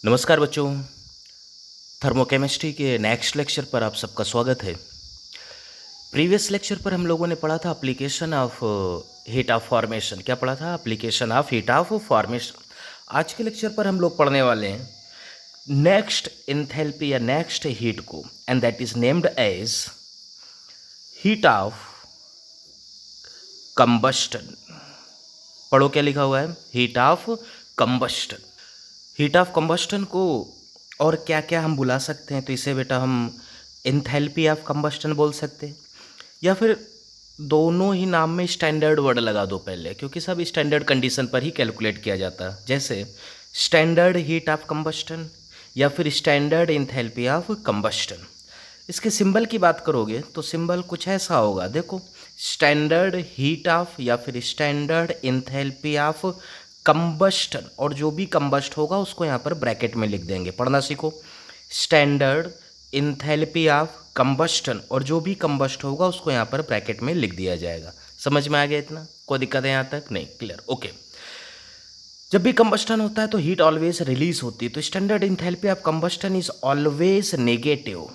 नमस्कार बच्चों। थर्मोकेमिस्ट्री के नेक्स्ट लेक्चर पर आप सबका स्वागत है। प्रीवियस लेक्चर पर हम लोगों ने पढ़ा था application of heat of formation. क्या पढ़ा था? Application of heat of formation. आज के लेक्चर पर हम लोग पढ़ने वाले हैं नेक्स्ट एंथैल्पी या नेक्स्ट हीट को, and that is named as heat of combustion. पढ़ो क्या लिखा हुआ है? Heat of combustion. Heat of combustion को और क्या क्या हम बुला सकते हैं? तो इसे बेटा हम एंथैल्पी ऑफ कंबस्टन बोल सकते हैं, या फिर दोनों ही नाम में स्टैंडर्ड वर्ड लगा दो पहले, क्योंकि सब स्टैंडर्ड कंडीशन पर ही कैलकुलेट किया जाता है। जैसे स्टैंडर्ड हीट ऑफ कंबस्टन या फिर स्टैंडर्ड एंथैल्पी ऑफ कंबस्टन। इसके सिंबल की बात करोगे तो सिंबल कुछ ऐसा होगा, देखो, स्टैंडर्ड हीट ऑफ या फिर स्टैंडर्ड एंथैल्पी ऑफ कंबस्टन, और जो भी कंबस्ट होगा उसको यहाँ पर ब्रैकेट में लिख देंगे। पढ़ना सीखो। स्टैंडर्ड एंथैल्पी ऑफ कंबस्टन, और जो भी कंबस्ट होगा उसको यहाँ पर ब्रैकेट में लिख दिया जाएगा। समझ में आ गया? इतना कोई दिक्कत है यहाँ तक? नहीं? क्लियर? ओके। जब भी कंबस्टन होता है तो हीट ऑलवेज रिलीज होती है, तो standard enthalpy of combustion is always negative.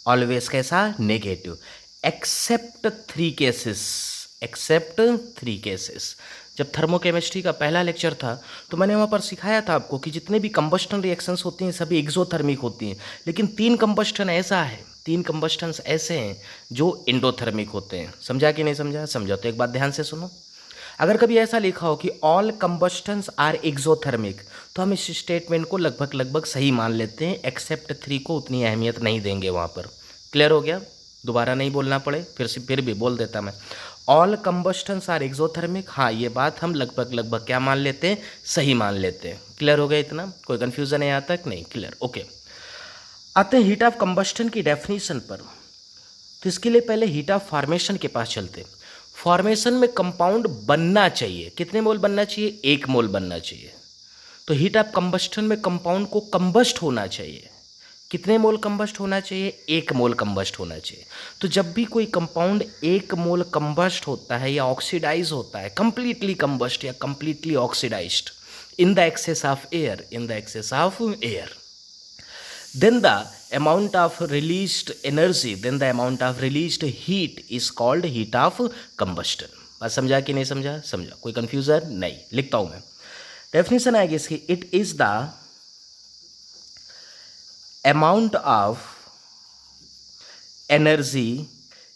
Always कैसा? Negative. Except three cases. Except three cases. जब थर्मोकेमिस्ट्री का पहला लेक्चर था तो मैंने वहाँ पर सिखाया था आपको कि जितने भी कंबस्टन रिएक्शंस होती हैं सभी एक्सोथर्मिक होती हैं, लेकिन तीन कंबस्टन ऐसे हैं जो एंडोथर्मिक होते हैं। समझा कि नहीं समझा? समझा। तो एक बात ध्यान से सुनो। अगर कभी ऐसा लिखा हो कि ऑल कंबस्टन्स आर एक्सोथर्मिक, तो हम इस स्टेटमेंट को लगभग सही मान लेते हैं, एक्सेप्ट थ्री को उतनी अहमियत नहीं देंगे वहाँ पर। क्लियर हो गया? दोबारा नहीं बोलना पड़े, फिर भी बोल देता मैं। ऑल कंबस्टन्स आर एक्सोथर्मिक, हाँ, ये बात हम लगभग क्या मान लेते हैं? सही मान लेते हैं। क्लियर हो गया? इतना कोई कन्फ्यूज़न है यहाँ तक? नहीं? क्लियर? ओके। आते हैं हीट ऑफ कंबस्टन की डेफिनेशन पर। तो इसके लिए पहले हीट ऑफ फॉर्मेशन के पास चलते। फॉर्मेशन में कंपाउंड बनना चाहिए, कितने मोल बनना चाहिए? 1 मोल बनना चाहिए। तो हीट ऑफ कंबस्टन में कंपाउंड को कंबस्ट होना चाहिए, कितने मोल कंबस्ट होना चाहिए? 1 मोल कंबस्ट होना चाहिए। तो जब भी कोई कंपाउंड 1 मोल कंबस्ट होता है या ऑक्सीडाइज होता है, कंप्लीटली कंबस्ट या completely oxidised in the excess of air, then the amount of released heat is called heat of combustion। बात समझा कि नहीं समझा? समझा। कोई कंफ्यूजन? नहीं? लिखता हूं मैं। डेफिनेशन आएगी इसकी, it is the amount of energy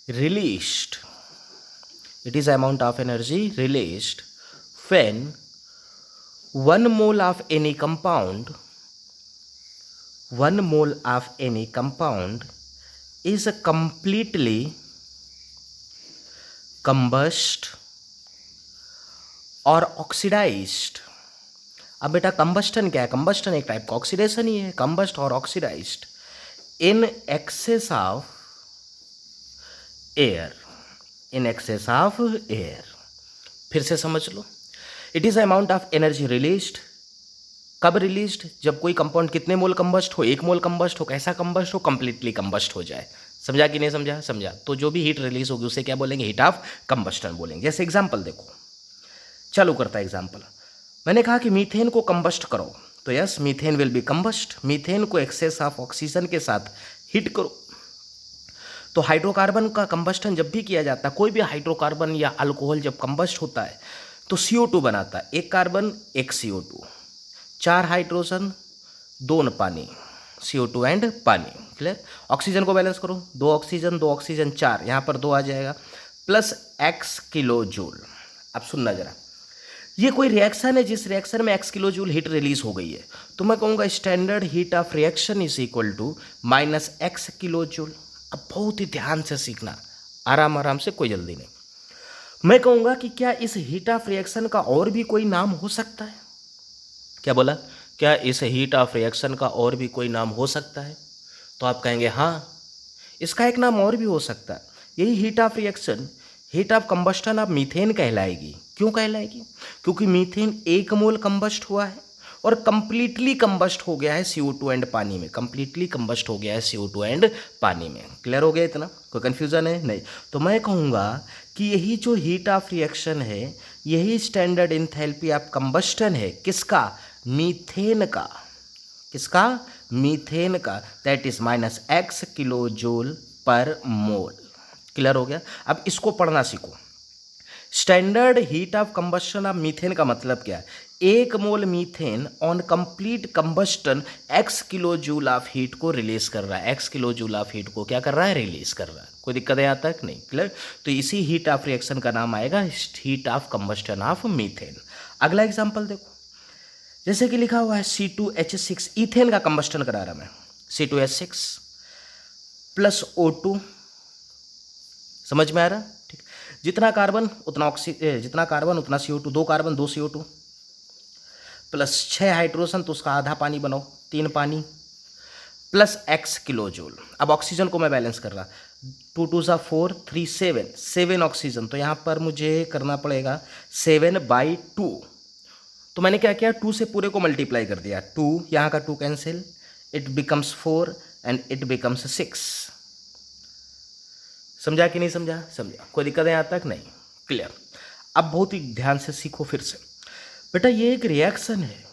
released, when 1 mole of any compound is completely combust or oxidized। अब बेटा कंबस्टन क्या है? कंबस्टन एक टाइप का ऑक्सीडेशन ही है, कंबस्ट और oxidised in excess of air. फिर से समझ लो। It is amount of energy released. कब रिलीज्ड? जब कोई कंपाउंड कितने मोल कंबस्ट हो? 1 मोल कंबस्ट हो। कैसा कंबस्ट हो? कंप्लीटली कंबस्ट हो जाए। समझा कि नहीं समझा? समझा। तो जो भी हीट रिलीज होगी उसे क्या बोलेंगे? हीट ऑफ कंबस्टन बोलेंगे। जैसे एग्जांपल देखो, चालू करता है एग्जांपल। मैंने कहा कि मीथेन को कंबस्ट करो, तो yes, methane will be combust. Methane को एक्सेस ऑफ ऑक्सीजन के साथ हीट करो। तो हाइड्रोकार्बन का कंबस्टन जब भी किया जाता है, कोई भी हाइड्रोकार्बन या अल्कोहल जब कंबस्ट होता है तो CO2 बनाता है। 1 कार्बन 1 CO2, 4 हाइड्रोजन 2 पानी, CO2 एंड पानी। क्लियर? ऑक्सीजन को बैलेंस करो, 2 ऑक्सीजन 4, यहाँ पर 2 आ जाएगा, प्लस x किलो जूल। अब सुनना जरा, ये कोई रिएक्शन है जिस रिएक्शन में x kilo joule heat release हो गई है, तो मैं कहूँगा standard heat of reaction is equal to minus x kilo joule. अब बहुत ही ध्यान से सीखना, आराम से, कोई जल्दी नहीं। मैं कहूँगा कि क्या इस हीट ऑफ रिएक्शन का और भी कोई नाम हो सकता है? क्या बोला? क्या इस हीट ऑफ रिएक्शन का और भी कोई नाम हो सकता है? तो आप कहेंगे हाँ, इसका एक नाम और भी हो सकता है। यही heat of reaction, heat of combustion of methane कहलाएगी। क्यों कहलाएगी? क्योंकि मीथेन 1 मोल कंबस्ट हुआ है और कंप्लीटली कंबस्ट हो गया है CO2 एंड पानी में। CO2 एंड पानी में। क्लियर हो गया इतना? कोई कन्फ्यूजन है? नहीं। तो मैं कहूँगा कि यही जो हीट ऑफ रिएक्शन है, यही स्टैंडर्ड एंथैल्पी ऑफ कंबस्टन है। किसका? मीथेन का, किसका, मीथेन का, that is -x kilo joule per mole. Clear हो गया। अब इसको पढ़ना सीखो। Standard heat of combustion of methane का मतलब क्या है, 1 mole methane on complete combustion x kilo joule of heat को रिलीज कर रहा है, x kilo joule of heat को क्या कर रहा है, रिलीज कर रहा है। कोई दिक्कत है यहाँ तक, नहीं, क्लियर। तो इसी हीट ऑफ रिएक्शन का नाम आएगा heat of combustion of methane. अगला एग्जाम्पल देखो, जैसे कि लिखा हुआ है C2H6, इथेन का कंबस्टन करा रहा मैं, C2H6 प्लस O2, समझ में आ रहा, ठीक। जितना कार्बन उतना जितना कार्बन उतना CO2, 2 carbon 2 CO2 plus 6 hydrogen, तो उसका आधा पानी बनाओ, 3 पानी, प्लस x किलो जूल। अब ऑक्सीजन को मैं बैलेंस कर रहा, 2 2 सा 4 3 7 ऑक्सीजन, तो यहाँ पर मुझे करना पड़ेगा 7/2। तो मैंने क्या किया, 2 से पूरे को मल्टीप्लाई कर दिया, 2 यहाँ का 2 cancel, it becomes 4 and it becomes 6। समझा कि नहीं समझा, समझा, कोई दिक्कत है यहाँ तक, नहीं, क्लियर। अब बहुत ही ध्यान से सीखो फिर से। बेटा ये एक रिएक्शन है,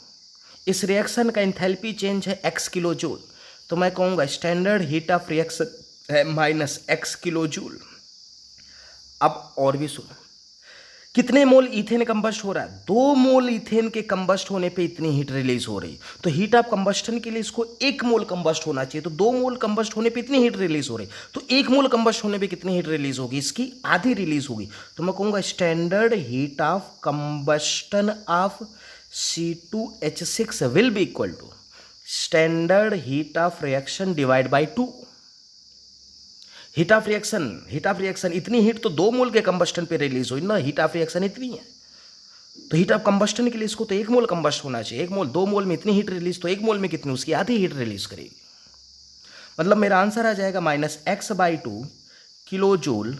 इस रिएक्शन का एंथैल्पी चेंज है x किलो जूल, तो मैं कहूँगा स्टैंडर्ड हीट ऑफ रिएक्शन है -x किलो जूल। अब और भी सुनो, कितने मोल इथेन कंबस्ट हो रहा है, 2 मोल इथेन के कंबस्ट होने पे इतनी हीट रिलीज हो रही, तो हीट ऑफ कंबस्टन के लिए इसको 1 मोल कंबस्ट होना चाहिए, तो 2 मोल कंबस्ट होने पे इतनी हीट रिलीज हो रही, तो 1 मोल कंबस्ट होने पे कितनी हीट रिलीज होगी, इसकी आधी रिलीज होगी। तो मैं कहूँगा standard heat of combustion of C2H6 will be equal to standard heat of reaction divide by 2। Heat of reaction इतनी हीट तो 2 मोल के कंबस्टन पे रिलीज हुई ना, हीट ऑफ रिएक्शन इतनी है, तो हीट ऑफ कंबस्टन के लिए इसको तो 1 मोल कंबस्ट होना चाहिए, 1 मोल, 2 मोल में इतनी हीट रिलीज, तो 1 मोल में कितनी, उसकी आधी हीट रिलीज करेगी। मतलब मेरा आंसर आ जाएगा -x/2 किलो जूल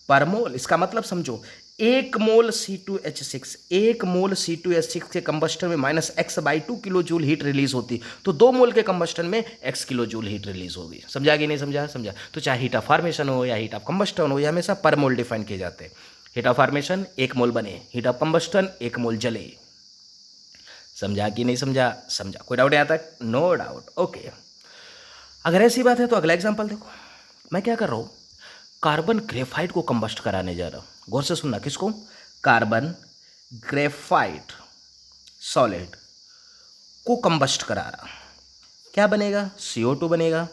पर मोल। इसका मतलब समझो, 1 मोल C2H6 के कंबस्टन में -x/2 kilo joule heat release होती, तो 2 मोल के कंबस्टन में x kilo joule heat release होगी। समझा कि नहीं समझा, समझा। तो चाहे हीट ऑफ फॉर्मेशन हो या हीट ऑफ कंबस्टन हो, ये हमेशा पर मोल डिफाइन किए जाते हैं। हीट ऑफ फॉर्मेशन 1 मोल बने, हीट ऑफ कंबस्टन 1 मोल जले। समझा कि नहीं समझा, समझा। कोई डाउट यहाँ तक, नो डाउट, ओके। अगर ऐसी बात है तो अगला एग्जाम्पल देखो, मैं क्या कर रहा हूँ, कार्बन ग्रेफाइट को कंबस्ट कराने जा रहा हूँ। गौर से सुनना, किसको, कार्बन ग्रेफाइट सॉलिड को कंबस्ट करा रहा, क्या बनेगा, CO2 बनेगा।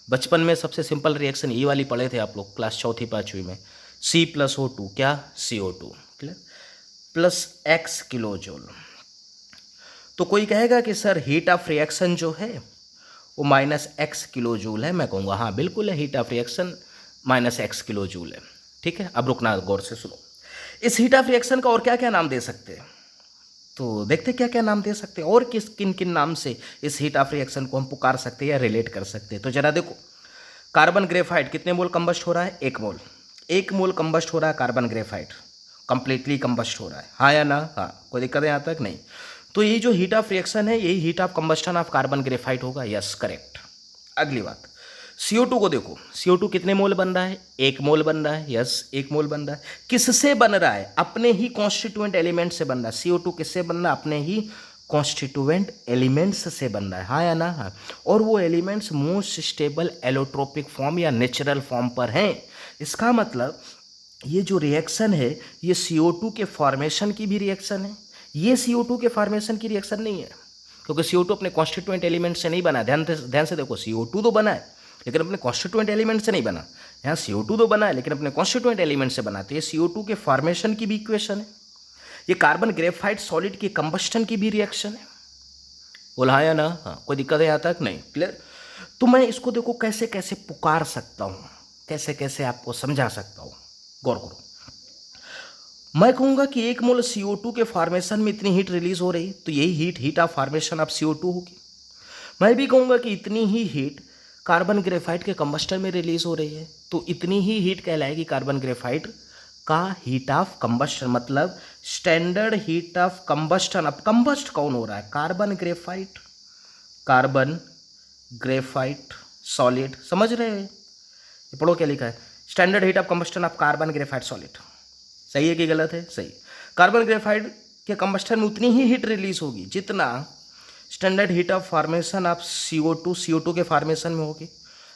बचपन में सबसे सिंपल रिएक्शन ये वाली पढ़े थे आप लोग, क्लास 4th 5वीं में, C + O2 क्या, CO2, clear, plus x kilo joule. तो कोई कहेगा कि सर हीट ऑफ रिएक्शन जो है वो -x किलो जूल है, मैं कहूँगा हाँ बिल्कुल है, heat of reaction -x kilo joule है। ठीक है, अब रुकना, गौर से सुनो। इस हीट ऑफ रिएक्शन का और क्या क्या नाम दे सकते हैं, तो देखते क्या क्या नाम दे सकते हैं, और किन किन नाम से इस हीट ऑफ रिएक्शन को हम पुकार सकते हैं या रिलेट कर सकते हैं। तो जरा देखो, कार्बन ग्रेफाइट कितने मोल कंबस्ट हो रहा है, 1 मोल, 1 मोल कंबस्ट हो रहा है कार्बन ग्रेफाइट, कंप्लीटली कंबस्ट हो रहा है, हाँ या ना, हाँ, कोई दिक्कत है यहाँ तक, नहीं। तो ये जो हीट ऑफ रिएक्शन है यही heat of combustion of carbon graphite होगा, यस करेक्ट। अगली बात, CO2 को देखो, CO2 कितने मोल बन रहा है, 1 मोल बन रहा है, यस 1 मोल बन रहा है। किससे बन रहा है, अपने ही कॉन्स्टिट्यूएंट एलिमेंट से बन रहा है। CO2 किससे बन रहा है, अपने ही कॉन्स्टिट्यूएंट एलिमेंट्स से बन रहा है, हाँ या ना, हाँ। और वो elements most stable allotropic form या नेचुरल फॉर्म पर हैं। इसका मतलब ये जो रिएक्शन है ये CO2 के फॉर्मेशन की भी रिएक्शन है, ये CO2 के फॉर्मेशन की रिएक्शन नहीं है, क्योंकि CO2 अपने कॉन्स्टिट्यूएंट एलिमेंट से नहीं बना। ध्यान से देखो, CO2 तो बना है लेकिन अपने कॉन्स्टिट्यूएंट एलिमेंट से नहीं बना। यहाँ CO2 तो बना है लेकिन अपने कॉन्स्टिट्यूएंट एलिमेंट से बना। तो ये CO2 के फॉर्मेशन की भी इक्वेशन है, ये कार्बन ग्रेफाइट सॉलिड के कंबस्टन की भी रिएक्शन है। बोला हाँ या ना, हाँ, कोई दिक्कत है यहाँ तक, नहीं, क्लियर। तो मैं इसको देखो कैसे कैसे पुकार सकता हूँ, कैसे कैसे आपको समझा सकता हूँ, गौर करो। मैं कहूँगा कि 1 मोल CO2 के फॉर्मेशन में इतनी हीट रिलीज हो रही, तो यही heat of formation of CO2 होगी। मैं भी कहूँगा कि इतनी ही हीट कार्बन ग्रेफाइट के कंबस्टन में रिलीज हो रही है, तो इतनी ही हीट कहलाएगी कार्बन ग्रेफाइट का हीट ऑफ कंबस्टन, मतलब स्टैंडर्ड हीट ऑफ कंबस्टन। अब कंबस्ट कौन हो रहा है, कार्बन ग्रेफाइट सॉलिड, समझ रहे हैं, ये पढ़ो क्या लिखा है, standard heat of combustion of carbon graphite solid. सही है कि गलत है, सही। कार्बन ग्रेफाइट के कंबस्टन में उतनी ही हीट रिलीज होगी जितना standard heat of formation of CO2 के फॉर्मेशन में होगी,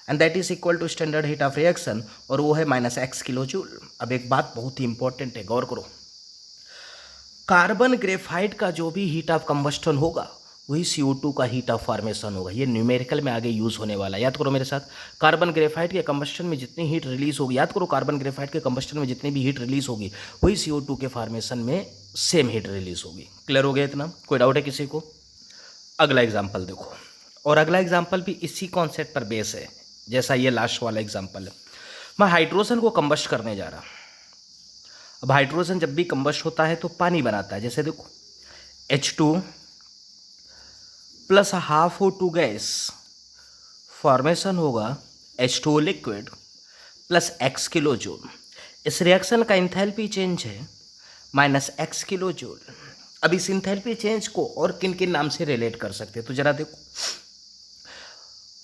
and that is equal to standard heat of reaction, और वो है -x किलो जूल। अब एक बात बहुत ही इंपॉर्टेंट है, गौर करो। कार्बन ग्रेफाइट का जो भी हीट ऑफ कंबस्टन होगा वही CO2 का हीट ऑफ फॉर्मेशन होगा। ये न्यूमेरिकल में आगे यूज होने वाला है, याद करो मेरे साथ। कार्बन ग्रेफाइट के कंबस्टन में जितनी हीट रिलीज होगी, याद करो, कार्बन ग्रेफाइट के कंबस्टन में जितनी भी हीट रिलीज होगी वही CO2 के फॉर्मेशन में सेम हीट रिलीज होगी। क्लियर हो गया इतना? कोई डाउट है किसी को? अगला एग्जाम्पल देखो, और अगला एग्जाम्पल भी इसी कॉन्सेप्ट पर बेस है जैसा ये लास्ट वाला एग्जाम्पल है। मैं हाइड्रोजन को कंबस्ट करने जा रहा। अब हाइड्रोजन जब भी कंबस्ट होता है तो पानी बनाता है। जैसे देखो, H2 plus half O2 gas, formation होगा H2O liquid plus x kilo joule. इस रिएक्शन का इंथैल्पी चेंज है -x किलो जूल। अब इस इंथैल्पी चेंज को और किन किन नाम से रिलेट कर सकते हैं तो जरा देखो,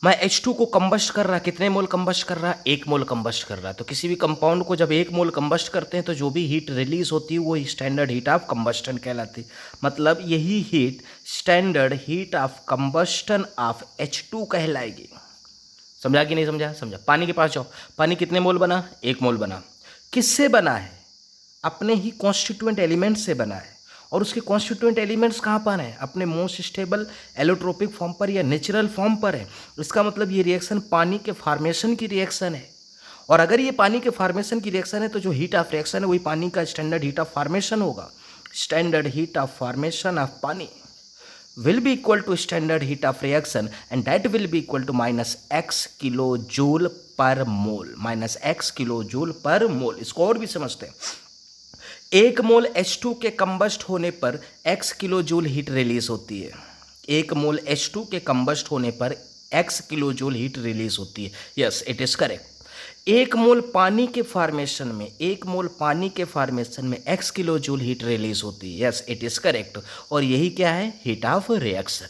मैं H2 को कंबस्ट कर रहा, कितने मोल कंबस्ट कर रहा? 1 मोल कंबस्ट कर रहा। तो किसी भी कंपाउंड को जब 1 मोल कंबस्ट करते हैं तो जो भी हीट रिलीज होती है वो स्टैंडर्ड हीट ऑफ कंबस्टन कहलाती है। मतलब यही heat standard heat of combustion of H2 कहलाएगी। समझा कि नहीं समझा? समझा। पानी के पास जाओ, पानी कितने मोल बना? 1 मोल बना। किससे बना है? अपने ही कॉन्स्टिट्यूएंट एलिमेंट से बना है। और उसके कॉन्स्टिट्यूएंट एलिमेंट्स कहाँ पर हैं? अपने मोस्ट स्टेबल एलोट्रोपिक फॉर्म पर या नेचुरल फॉर्म पर है। इसका मतलब ये रिएक्शन पानी के फॉर्मेशन की रिएक्शन है। और अगर ये पानी के फॉर्मेशन की रिएक्शन है तो जो हीट ऑफ रिएक्शन है वही पानी का स्टैंडर्ड हीट ऑफ फॉर्मेशन होगा। Standard heat of formation of पानी will be equal to standard heat of reaction, and that will be equal to -x kilojoule पर मोल, -x किलोजूल पर मोल। इसको और भी समझते हैं। 1 मोल H2 के कंबस्ट होने पर x किलोजूल हीट रिलीज होती है। 1 मोल H2 के कंबस्ट होने पर x किलोजूल हीट रिलीज होती है। Yes, it is correct. 1 मोल पानी के फॉर्मेशन में, 1 मोल पानी के फॉर्मेशन में x किलोजूल हीट रिलीज होती है। Yes, it is correct. और यही क्या है? Heat of reaction.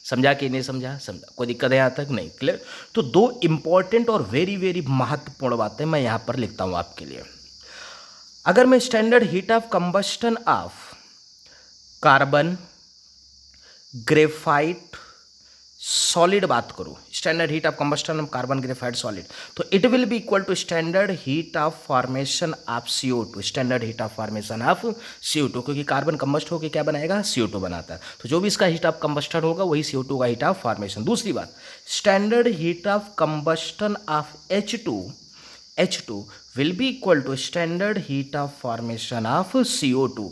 समझा कि नहीं समझा? समझा। कोई दिक्कत है यहाँ तक? नहीं। क्लियर? तो 2 इंपॉर्टेंट और वेरी वेरी महत्वपूर्ण बातें मैं यहाँ पर लिखता हूँ आपके लिए। अगर मैं standard heat of combustion of carbon graphite solid बात करूं, standard heat of combustion of carbon graphite solid, तो it will be equal to standard heat of formation of CO2, standard heat of formation of CO2, क्योंकि carbon combust होकर क्या बनाएगा? CO2 बनाता है। तो जो भी इसका हीट ऑफ कंबस्टन होगा वही CO2 का हीट ऑफ फॉर्मेशन। दूसरी बात, standard heat of combustion of H2 will be equal to standard heat of formation of CO2,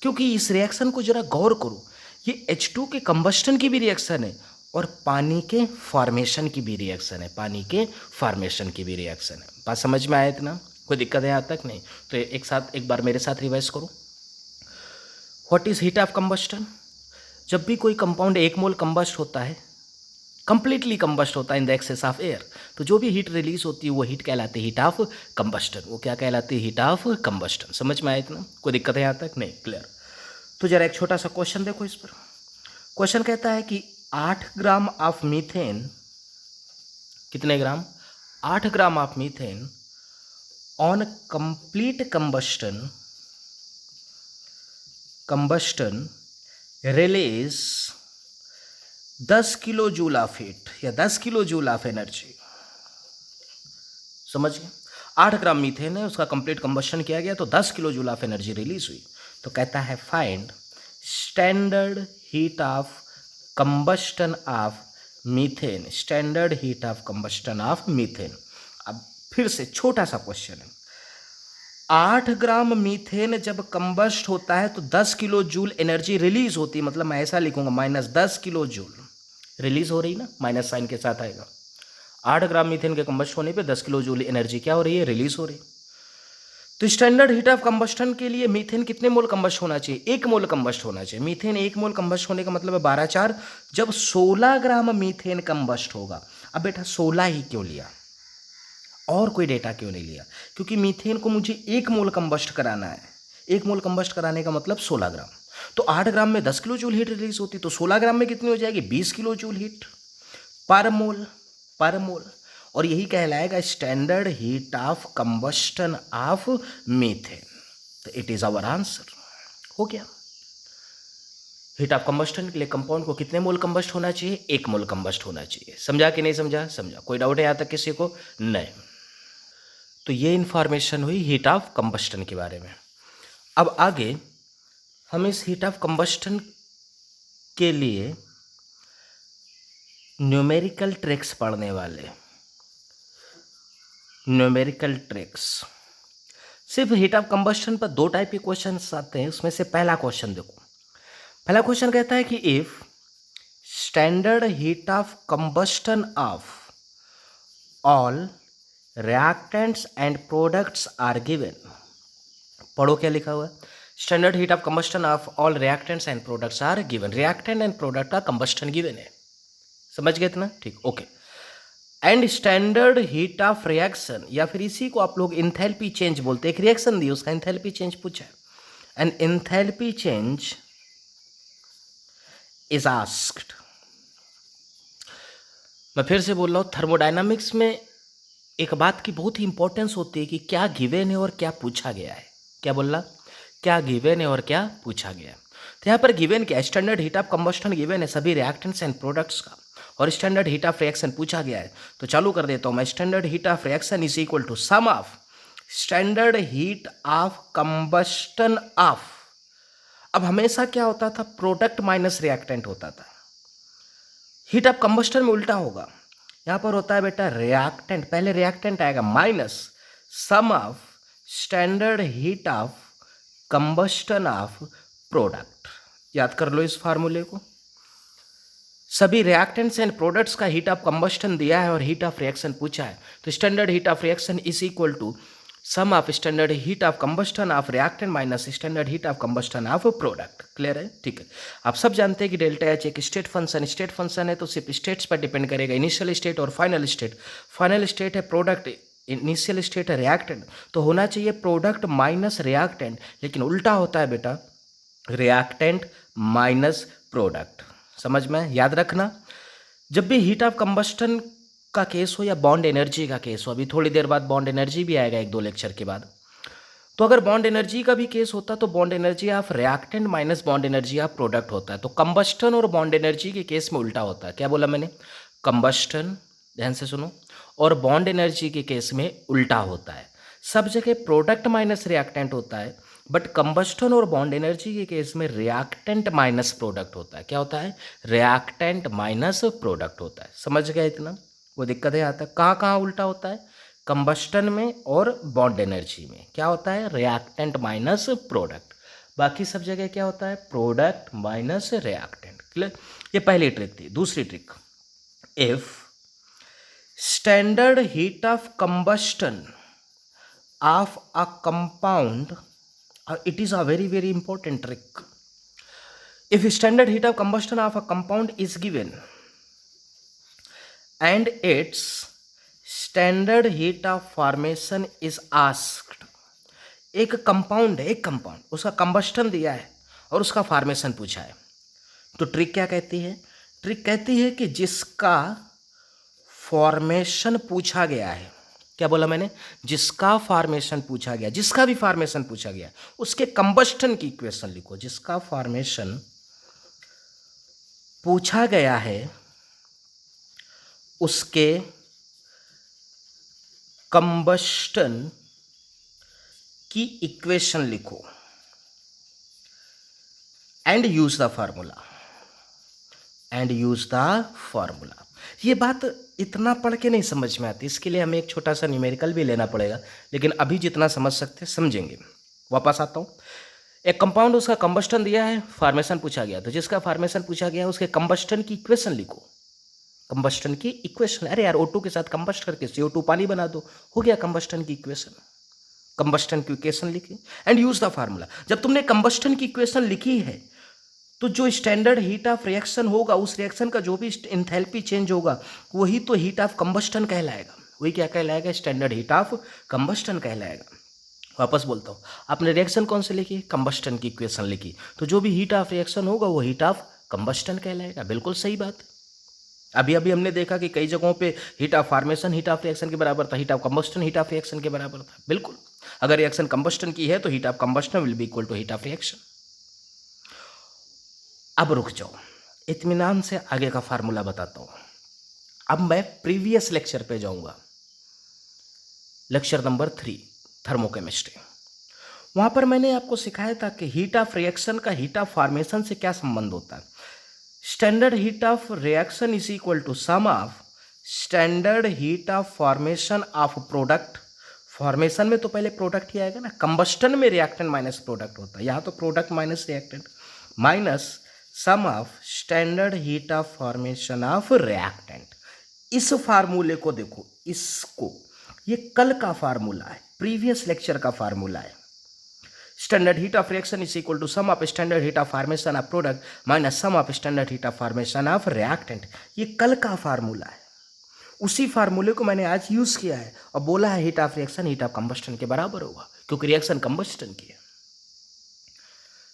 क्योंकि इस रिएक्शन को जरा गौर करो, ये H2 के कंबस्टन की भी रिएक्शन है और पानी के फॉर्मेशन की भी रिएक्शन है, पानी के फॉर्मेशन की भी रिएक्शन है। बात समझ में आया इतना? कोई दिक्कत है यहाँ तक? नहीं। तो एक बार मेरे साथ रिवाइज करो। What is heat of combustion? जब भी कोई कंपाउंड 1 मोल कंबस्ट होता है, कंप्लीटली कंबस्ट होता है in the excess of air, तो जो भी हीट रिलीज होती है वो हीट कहलाती है हीट ऑफ कंबस्टन। वो क्या कहलाती है? Heat of combustion. समझ में आया इतना? कोई दिक्कत है यहाँ तक? नहीं। क्लियर? तो जरा एक छोटा सा क्वेश्चन देखो इस पर। क्वेश्चन कहता है कि 8 ग्राम ऑफ मीथेन, कितने ग्राम? 8 gram of methane on complete combustion release 10 kilo joule of heat या 10 किलो जूल ऑफ एनर्जी। समझ गए? 8 ग्राम मीथेन है, उसका कंप्लीट कंबस्टन किया गया तो 10 kilo joule of energy release हुई। तो कहता है find standard heat of combustion of methane, standard heat of combustion of methane. अब फिर से छोटा सा क्वेश्चन है। 8 ग्राम मीथेन जब कंबस्ट होता है तो 10 किलो जूल एनर्जी रिलीज होती है। मतलब मैं ऐसा लिखूंगा, -10 किलो जूल रिलीज हो रही ना, माइनस साइन के साथ आएगा। 8 ग्राम मीथेन के कंबस्ट होने पे 10 किलो जूल एनर्जी क्या हो रही है? रिलीज हो रही। तो स्टैंडर्ड हीट ऑफ कंबस्टन के लिए मीथेन कितने मोल कंबस्ट होना चाहिए? 1 मोल कंबस्ट होना चाहिए। मीथेन 1 मोल कंबस्ट होने का मतलब है 12/4। जब 16 ग्राम मीथेन कंबस्ट होगा, अब बेटा 16 ही क्यों लिया और कोई डेटा क्यों नहीं लिया? क्योंकि मीथेन को मुझे 1 मोल कंबस्ट कराना है। 1 मोल कंबस्ट कराने का मतलब 16 ग्राम। तो 8 ग्राम में 10 किलो जूल हीट रिलीज होती, तो 16 ग्राम में कितनी हो जाएगी? 20 किलो जूल हीट पर मोल। और यही कहलाएगा standard heat of combustion of methane. तो इट इज आवर आंसर। हो गया? हीट ऑफ कंबस्टन के लिए कंपाउंड को कितने मोल कंबस्ट होना चाहिए? 1 मोल कंबस्ट होना चाहिए। समझा कि नहीं समझा? समझा। कोई डाउट है यहाँ तक किसी को? नहीं। तो ये इन्फॉर्मेशन हुई हीट ऑफ कंबस्टन के बारे में। अब आगे हम इस हीट ऑफ कंबस्टन के लिए न्यूमेरिकल ट्रिक्स पढ़ने वाले। न्यूमेरिकल ट्रिक्स सिर्फ हीट ऑफ कंबस्टन पर 2 टाइप के क्वेश्चन आते हैं। उसमें से पहला क्वेश्चन देखो। पहला क्वेश्चन कहता है कि if standard heat of combustion of all reactants and products are given. पढ़ो क्या लिखा हुआ है। Standard heat of combustion of all reactants and products are given. Reactant and product का कंबस्टन गिवन है। समझ गए इतना? ठीक, okay. And standard heat of reaction, या फिर इसी को आप लोग इंथैल्पी चेंज बोलते हैं। एक रिएक्शन दी, उसका इंथैल्पी चेंज पूछा है। And enthalpy change is asked. मैं फिर से बोल रहा हूँ, थर्मोडायनामिक्स में एक बात की बहुत ही इंपॉर्टेंस होती है कि क्या गिवन है और क्या पूछा गया है। क्या बोल रहा? क्या गिवन है और क्या पूछा गया है। तो यहाँ पर गिवन क्या है? Standard heat of combustion given है सभी रिएक्टेंट्स एंड प्रोडक्ट्स का, और स्टैंडर्ड हीट ऑफ रिएक्शन पूछा गया है। तो चालू कर देता हूँ मैं। Standard heat of reaction is equal to sum of standard heat of combustion of. अब हमेशा क्या होता था? प्रोडक्ट माइनस रिएक्टेंट होता था। हीट ऑफ कंबस्टन में उल्टा होगा। यहाँ पर होता है बेटा रिएक्टेंट, पहले रिएक्टेंट आएगा minus sum of standard heat of combustion of product. याद कर लो इस फार्मूले को। सभी रिएक्टेंट्स एंड प्रोडक्ट्स का हीट ऑफ कंबस्टन दिया है और हीट ऑफ रिएक्शन पूछा है। तो standard heat of reaction is equal to sum of standard heat of combustion of reactant minus standard heat of combustion of product. Clear है? ठीक है। आप सब जानते हैं कि डेल्टा एच एक स्टेट फंक्शन है, तो सिर्फ स्टेट्स पर डिपेंड करेगा, इनिशियल स्टेट और फाइनल स्टेट। फाइनल स्टेट है प्रोडक्ट, इनिशियल स्टेट है रिएक्टेंट, तो होना चाहिए प्रोडक्ट माइनस रिएक्टेंट, लेकिन उल्टा होता है बेटा रिएक्टेंट माइनस प्रोडक्ट। समझ में? याद रखना, जब भी हीट ऑफ कंबस्टन का केस हो या बॉन्ड एनर्जी का केस हो, अभी थोड़ी देर बाद बॉन्ड एनर्जी भी आएगा 1-2 लेक्चर के बाद, तो अगर बॉन्ड एनर्जी का भी केस होता तो bond energy of reactant minus bond energy of product होता है। तो कंबस्टन और बॉन्ड एनर्जी के केस में उल्टा होता है। क्या बोला मैंने? कंबस्टन, ध्यान से सुनो, और बॉन्ड एनर्जी के केस में उल्टा होता है। सब जगह प्रोडक्ट माइनस रिएक्टेंट होता है, बट कंबस्टन और बॉन्ड एनर्जी के केस में रिएक्टेंट माइनस प्रोडक्ट होता है। क्या होता है? रिएक्टेंट माइनस प्रोडक्ट होता है। समझ गया इतना? वो दिक्कत है आता है। कहाँ कहाँ उल्टा होता है? कंबस्टन में और बॉन्ड एनर्जी में क्या होता है? Reactant minus product. बाकी सब जगह क्या होता है? Product minus reactant. क्लियर? ये पहली ट्रिक थी। दूसरी trick, if standard heat of combustion of a compound, it is a very important trick. If standard heat of combustion of a compound is given and its standard heat of formation is asked, एक compound है, एक compound, उसका combustion दिया है और उसका formation पूछा है, तो ट्रिक क्या कहती है? ट्रिक कहती है कि जिसका फॉर्मेशन पूछा गया है, क्या बोला मैंने? जिसका फॉर्मेशन पूछा गया, जिसका भी फॉर्मेशन पूछा गया, उसके कंबस्टन की इक्वेशन लिखो। जिसका फॉर्मेशन पूछा गया है उसके कंबस्टन की इक्वेशन लिखो एंड यूज द फॉर्मूला। ये बात इतना पढ़ के नहीं समझ में आती, इसके लिए हमें एक छोटा सा न्यूमेरिकल भी लेना पड़ेगा, लेकिन अभी जितना समझ सकते समझेंगे। वापस आता हूँ। एक कंपाउंड, उसका कंबस्टन दिया है, फॉर्मेशन पूछा गया, तो जिसका फॉर्मेशन पूछा गया उसके कंबस्टन की इक्वेशन लिखो। कंबस्टन की इक्वेशन, अरे यार O2 के साथ कंबस्ट करके CO2 पानी बना दो, हो गया कंबस्टन की इक्वेशन। कंबस्टन की इक्वेशन लिखी एंड यूज द फार्मूला। जब तुमने कंबस्टन की इक्वेशन लिखी है तो जो स्टैंडर्ड हीट ऑफ रिएक्शन होगा, उस रिएक्शन का जो भी एंथैल्पी चेंज होगा, वही तो हीट ऑफ कंबस्टन कहलाएगा। वही क्या कहलाएगा? स्टैंडर्ड हीट ऑफ कंबस्टन कहलाएगा। वापस बोलता हूँ, आपने रिएक्शन कौन से लिखी? कंबस्टन की इक्वेशन लिखी, तो जो भी हीट ऑफ रिएक्शन होगा वो हीट ऑफ कंबस्टन कहलाएगा। बिल्कुल सही बात। अभी हमने देखा कि कई जगहों पे heat of formation heat of reaction के बराबर था, heat of combustion heat of reaction के बराबर था। बिल्कुल, अगर रिएक्शन कंबस्टन की है तो heat of combustion will be equal to heat of reaction. अब रुक जाओ, इत्मीनान से आगे का फार्मूला बताता हूँ। अब मैं प्रीवियस लेक्चर पे जाऊंगा, लेक्चर नंबर 3 थर्मोकेमिस्ट्री। वहाँ पर मैंने आपको सिखाया था कि हीट ऑफ रिएक्शन का हीट ऑफ फॉर्मेशन से क्या संबंध होता है। Standard heat of reaction is equal to sum of standard heat of formation of product. Formation में तो पहले प्रोडक्ट ही आएगा ना, कंबस्टन में रिएक्टेंट माइनस प्रोडक्ट होता है, यहाँ तो product minus reactant, minus sum of standard heat of formation of reactant. इस फार्मूले को देखो, इसको, ये कल का फार्मूला है, प्रीवियस लेक्चर का फार्मूला है। Standard heat of reaction is equal to sum of standard heat of formation of product minus sum of standard heat of formation of reactant. ये कल का फार्मूला है, उसी फार्मूले को मैंने आज यूज किया है और बोला है heat of reaction heat of combustion के बराबर होगा, क्योंकि रिएक्शन कंबस्टन की है।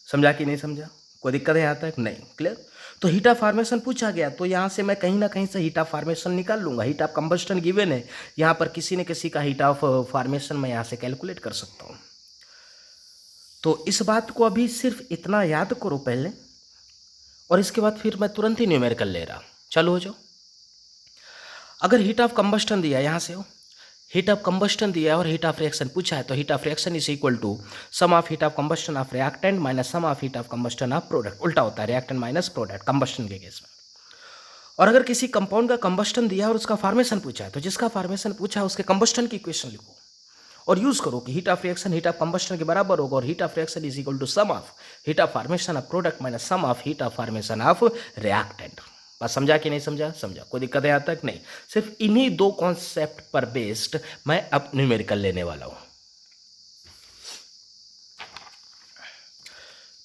समझा कि नहीं समझा? कोई दिक्कत है यहाँ तक? नहीं, क्लियर? तो हीट ऑफ फॉर्मेशन पूछा गया, तो यहाँ से मैं कहीं ना कहीं से हीट ऑफ फॉर्मेशन निकाल लूंगा। हीट ऑफ कंबस्टन गिवन है, यहाँ पर किसी न किसी का हीट ऑफ फॉर्मेशन मैं यहाँ से कैलकुलेट कर सकता हूँ। तो इस बात को अभी सिर्फ इतना याद करो पहले, और इसके बाद फिर मैं तुरंत ही न्यूमेरिकल ले रहा। चलो हो जाओ। अगर हीट ऑफ कंबस्टन दिया, यहाँ से हो, हीट ऑफ कंबस्टन दिया और हीट ऑफ रिएक्शन पूछा है, तो heat of reaction is equal to sum of heat of combustion of reactant minus sum of heat of combustion of product. उल्टा होता है, रिएक्टेंट माइनस प्रोडक्ट कंबस्टन के case में। और अगर किसी कंपाउंड का कंबस्टन दिया और उसका फॉर्मेशन पूछा है, तो जिसका फॉर्मेशन पूछा है उसके कंबस्टन की इक्वेशन लिखो और यूज करो कि heat of reaction heat of combustion के बराबर होगा, और heat of reaction is equal to sum of heat of formation of product minus sum of heat of formation of reactant. बात समझा कि नहीं समझा? समझा। कोई दिक्कत है यहाँ तक? नहीं। सिर्फ इन्हीं दो कॉन्सेप्ट पर बेस्ड मैं अब न्यूमेरिकल लेने वाला हूं।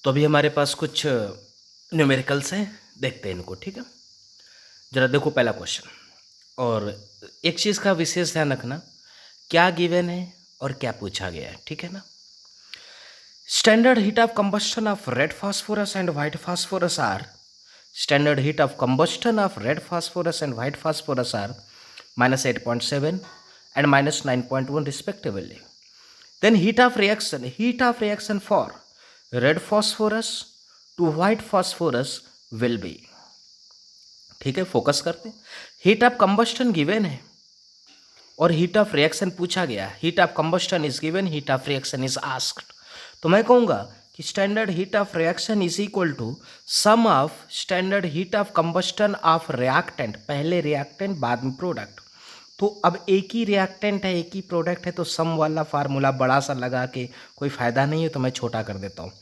तो अभी हमारे पास कुछ न्यूमेरिकल्स हैं, देखते हैं इनको, ठीक है? जरा देखो पहला क्वेश्चन, और एक चीज का विशेष ध्यान रखना, क्या गिवन है और क्या पूछा गया है, ठीक है ना? Standard heat of combustion of red phosphorus and white phosphorus are, standard heat of combustion of red phosphorus and white phosphorus are minus 8.7 and minus 9.1 respectively. Then heat of reaction for red phosphorus to white phosphorus will be, ठीक है? Focus करते हैं। Heat of combustion given है और heat of reaction पूछा गया। Heat of combustion is given, heat of reaction is asked. तो मैं कहूँगा कि standard heat of reaction is equal to sum of standard heat of combustion of reactant, पहले reactant बाद में प्रोडक्ट। तो अब एक ही रिएक्टेंट है, एक ही प्रोडक्ट है, तो सम वाला फार्मूला बड़ा सा लगा के कोई फायदा नहीं है, तो मैं छोटा कर देता हूँ।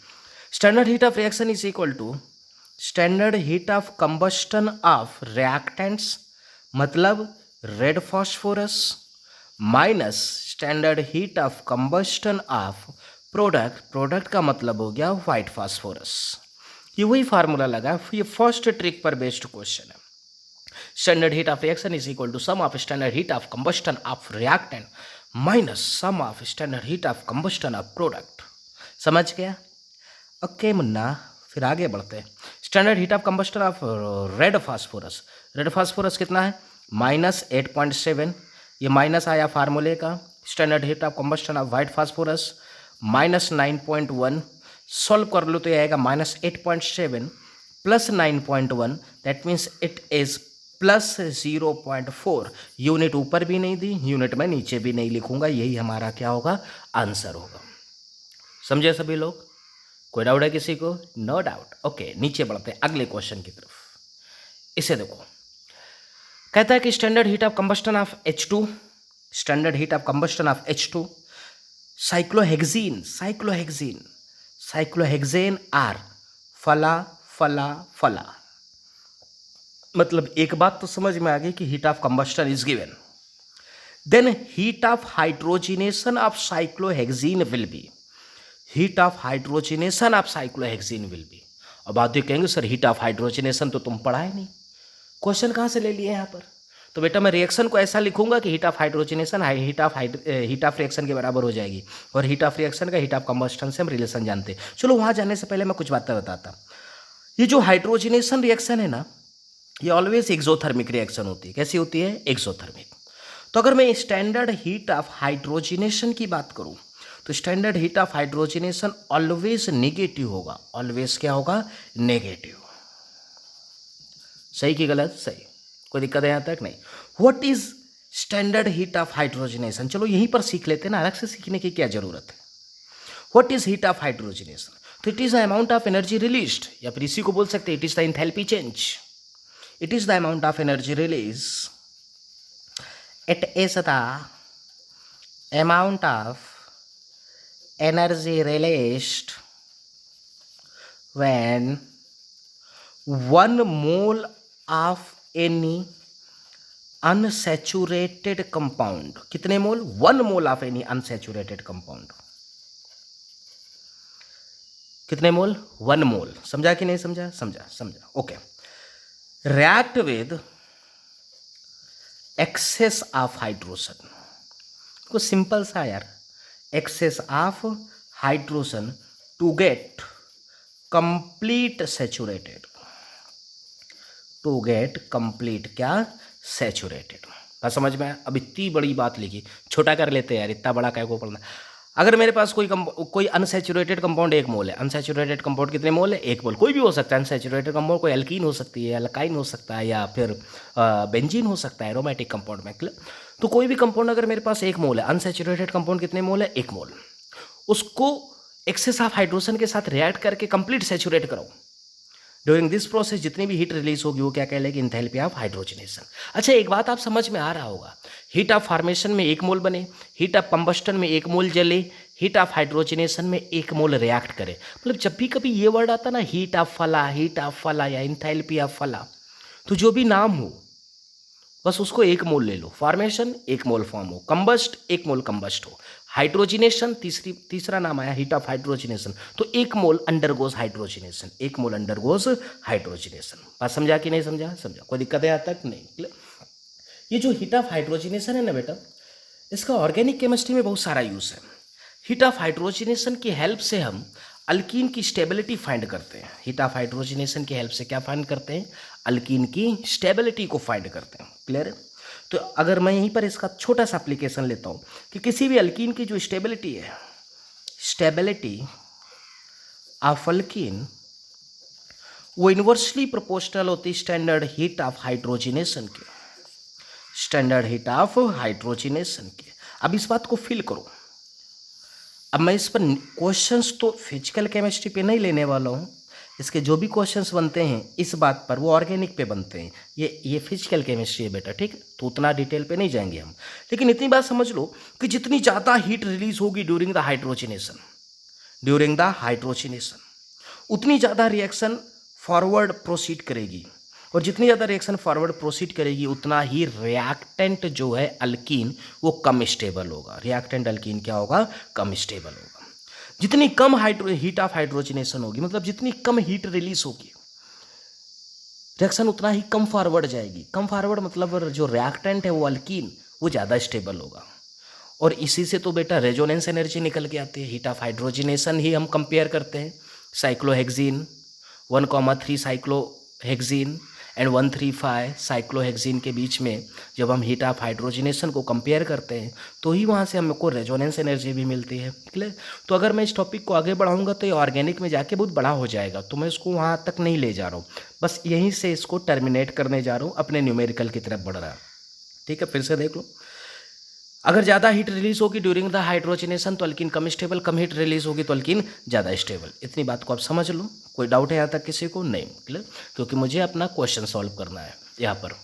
Standard heat of reaction is equal to standard heat of combustion of reactants, मतलब red phosphorus, minus standard heat of combustion of product का मतलब हो गया व्हाइट फास्फोरस। ये वही फार्मूला लगा, ये फर्स्ट ट्रिक पर बेस्ड क्वेश्चन है। Standard heat of reaction is equal to sum of standard heat of combustion of reactant minus sum of standard heat of combustion of product. समझ गया? Okay मुन्ना, फिर आगे बढ़ते हैं। Standard heat of combustion of red phosphorus कितना है? Minus 8.7, ये माइनस आया फार्मूले का। Standard heat of combustion of white phosphorus minus 9.1, solve कर लो तो ये आएगा minus 8.7 plus 9.1, that means it is plus 0.4। Unit ऊपर भी नहीं दी, यूनिट में नीचे भी नहीं लिखूंगा, यही हमारा क्या होगा? आंसर होगा। समझे सभी लोग? कोई डाउट है किसी को? No doubt. ओके, नीचे बढ़ते हैं अगले क्वेश्चन की तरफ। इसे देखो, कहता है कि standard heat of combustion of H2, standard heat of combustion of H2 cyclohexane are फला। मतलब एक बात तो समझ में आ गई कि heat of combustion is given, then heat of hydrogenation of cyclohexene will be, heat of hydrogenation of cyclohexene will be. अब आदमी कहेंगे सर हीट ऑफ हाइड्रोजिनेशन तो तुम पढ़ाए नहीं, क्वेश्चन कहाँ से ले लिए यहाँ पर? तो बेटा मैं रिएक्शन को ऐसा लिखूंगा कि heat of hydrogenation heat of reaction के बराबर हो जाएगी, और हीट ऑफ रिएक्शन का हीट ऑफ कंबस्टन से हम रिलेशन जानते हैं। चलो वहाँ जाने से पहले मैं कुछ बातें बताता। ये जो हाइड्रोजिनेशन रिएक्शन है ना, ये ऑलवेज एक्सोथर्मिक रिएक्शन होती है। कैसी होती है? एक्सोथर्मिक। तो अगर मैं स्टैंडर्ड हीट ऑफ हाइड्रोजिनेशन की बात करूं, तो standard heat of hydrogenation always negative होगा। ऑलवेज क्या होगा? नेगेटिव। सही कि गलत? सही। कोई दिक्कत है यहाँ तक? नहीं। What is standard heat of hydrogenation? चलो यहीं पर सीख लेते हैं ना, अलग से सीखने की क्या जरूरत है। What is heat of hydrogenation? तो it is the amount of energy released, या फिर इसी को बोल सकते हैं it is the enthalpy change. It is the amount of energy release, it is the amount of energy released when 1 mole of any unsaturated compound, कितने मोल? 1 mole of any unsaturated compound, कितने मोल? 1 मोल। समझा कि नहीं समझा? समझा, समझा, okay. React with excess of hydrogen, को simple सा यार, excess of hydrogen to get complete saturated, to get complete क्या? सैचुरेटेड। बात समझ में आया? अब इतनी बड़ी बात लिखी, छोटा कर लेते हैं यार, इतना बड़ा क्या को पढ़ना। अगर मेरे पास कोई अनसैचुरेटेड कंपाउंड 1 मोल है, अनसैचुरेटेड कंपाउंड कितने मोल है? 1 मोल। कोई भी हो सकता है अनसैचुरेटेड कंपाउंड, कोई एल्कीन हो सकती है, अल्काइन हो सकता है, या फिर बेंजीन हो सकता है एरोमेटिक कंपाउंड में। तो कोई भी कंपाउंड अगर मेरे पास 1 मोल है, अनसैचुरेटेड कंपाउंड कितने मोल है? 1 मोल। उसको एक्सेस ऑफ हाइड्रोजन के साथ रिएक्ट करके कंप्लीट सैचुरेट करो। ड्यूरिंग दिस प्रोसेस जितनी भी हीट रिलीज होगी वो क्या कहलाएगी? Enthalpy of hydrogenation. अच्छा, एक बात आप समझ में आ रहा होगा, हीट ऑफ फॉर्मेशन में 1 मोल बने, हीट ऑफ कंबस्टन में 1 मोल जले, हीट ऑफ हाइड्रोजनेशन में 1 मोल रिएक्ट करे। मतलब जब भी कभी ये वर्ड आता ना, हीट ऑफ फला या एंथैल्पी ऑफ फला, तो जो भी नाम हो बस उसको 1 मोल ले लो। फॉर्मेशन 1 मोल फॉर्म हो, कंबस्ट 1 मोल कंबस्ट हो, हाइड्रोजिनेशन तीसरा नाम आया हीट ऑफ हाइड्रोजिनेशन, तो 1 मोल अंडरगोज हाइड्रोजिनेशन, 1 मोल अंडरगोज हाइड्रोजिनेशन। बात समझा कि नहीं समझा? समझा। कोई दिक्कत है यहाँ तक? नहीं। ये जो हीट ऑफ हाइड्रोजिनेशन है ना बेटा, इसका ऑर्गेनिक केमिस्ट्री में बहुत सारा यूज है। हीट ऑफ हाइड्रोजिनेशन की हेल्प से हम अल्कीन की स्टेबिलिटी फाइंड करते हैं। हीट ऑफ हाइड्रोजिनेशन की हेल्प से क्या फाइंड करते हैं? अल्कीन की स्टेबिलिटी को फाइंड करते हैं। क्लियर है? तो अगर मैं यहीं पर इसका छोटा सा एप्लीकेशन लेता हूं कि किसी भी अल्कीन की जो स्टेबिलिटी है, स्टेबिलिटी ऑफ अल्कीन, वो इन्वर्सली प्रोपोर्शनल होती है स्टैंडर्ड हीट ऑफ हाइड्रोजिनेशन के, स्टैंडर्ड हीट ऑफ हाइड्रोजिनेशन के। अब इस बात को फील करो। अब मैं इस पर क्वेश्चंस तो फिजिकल केमिस्ट्री पे नहीं लेने वाला हूँ, इसके जो भी क्वेश्चंस बनते हैं इस बात पर वो ऑर्गेनिक पे बनते हैं। ये फिजिकल केमिस्ट्री है बेटा, ठीक है? तो उतना डिटेल पे नहीं जाएंगे हम, लेकिन इतनी बात समझ लो कि जितनी ज़्यादा हीट रिलीज होगी ड्यूरिंग द हाइड्रोजिनेशन, उतनी ज़्यादा रिएक्शन फॉरवर्ड प्रोसीड करेगी, और जितनी ज़्यादा रिएक्शन फॉरवर्ड प्रोसीड करेगी उतना ही रिएक्टेंट जो है अल्कीन वो कम स्टेबल होगा। रिएक्टेंट अल्कीन क्या होगा? कम स्टेबल होगा। जितनी कम हीट ऑफ हाइड्रोजनेशन होगी, मतलब जितनी कम हीट रिलीज होगी, रिएक्शन उतना ही कम फॉरवर्ड जाएगी। कम फॉरवर्ड मतलब जो रिएक्टेंट है वो अल्कीन वो ज़्यादा स्टेबल होगा। और इसी से तो बेटा रेजोनेंस एनर्जी निकल के आती है। हीट ऑफ हाइड्रोजनेशन ही हम कंपेयर करते हैं साइक्लोहेक्सीन 1,3 साइक्लोहेक्सीन एंड 1,3,5 साइक्लोहेक्सीन के बीच में जब हम हीट ऑफ हाइड्रोजनेशन को कंपेयर करते हैं तो ही वहाँ से हमको रेजोनेंस एनर्जी भी मिलती है। क्लियर? तो अगर मैं इस टॉपिक को आगे बढ़ाऊंगा तो ये ऑर्गेनिक में जाके बहुत बड़ा हो जाएगा, तो मैं इसको वहाँ तक नहीं ले जा रहा हूँ, बस यहीं से इसको टर्मिनेट करने जा रहा हूँ, अपने न्यूमेरिकल की तरफ बढ़ रहा है। ठीक है, फिर से देख लो। अगर ज़्यादा हीट रिलीज होगी ड्यूरिंग द हाइड्रोजनेशन तो अल्कीन कम स्टेबल, कम हीट रिलीज होगी तो अल्कीन ज़्यादा स्टेबल। इतनी बात को आप समझ लो। कोई डाउट है यहाँ तक किसी को? नहीं। क्लियर? क्योंकि मुझे अपना क्वेश्चन सॉल्व करना है। यहाँ पर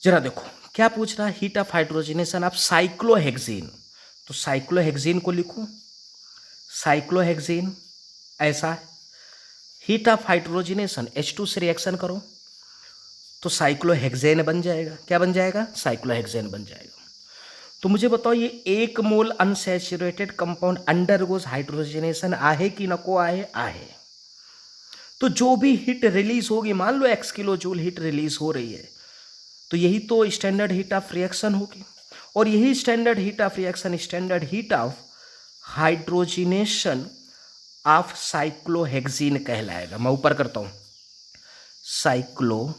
जरा देखो क्या पूछ रहा है, heat of hydrogenation of cyclohexene. तो साइक्लोहेक्सीन को लिखूँ, साइक्लोहेक्सीन ऐसा है, हीट ऑफ हाइड्रोजनेशन H2 से रिएक्शन करो तो साइक्लोहेक्सेन बन जाएगा। क्या बन जाएगा? साइक्लोहेक्सेन बन जाएगा। तो मुझे बताओ ये 1 मोल अनसैचुरेटेड कंपाउंड अंडरगोज हाइड्रोजनेशन आहे कि नको आहे? आहे। तो जो भी हीट रिलीज होगी, मान लो x kilo joule heat release हो रही है, तो यही तो स्टैंडर्ड हीट ऑफ रिएक्शन होगी, और यही standard heat of reaction standard heat of hydrogenation of cyclohexene कहलाएगा। मैं ऊपर करता हूं, साइक्लोहेक्सीन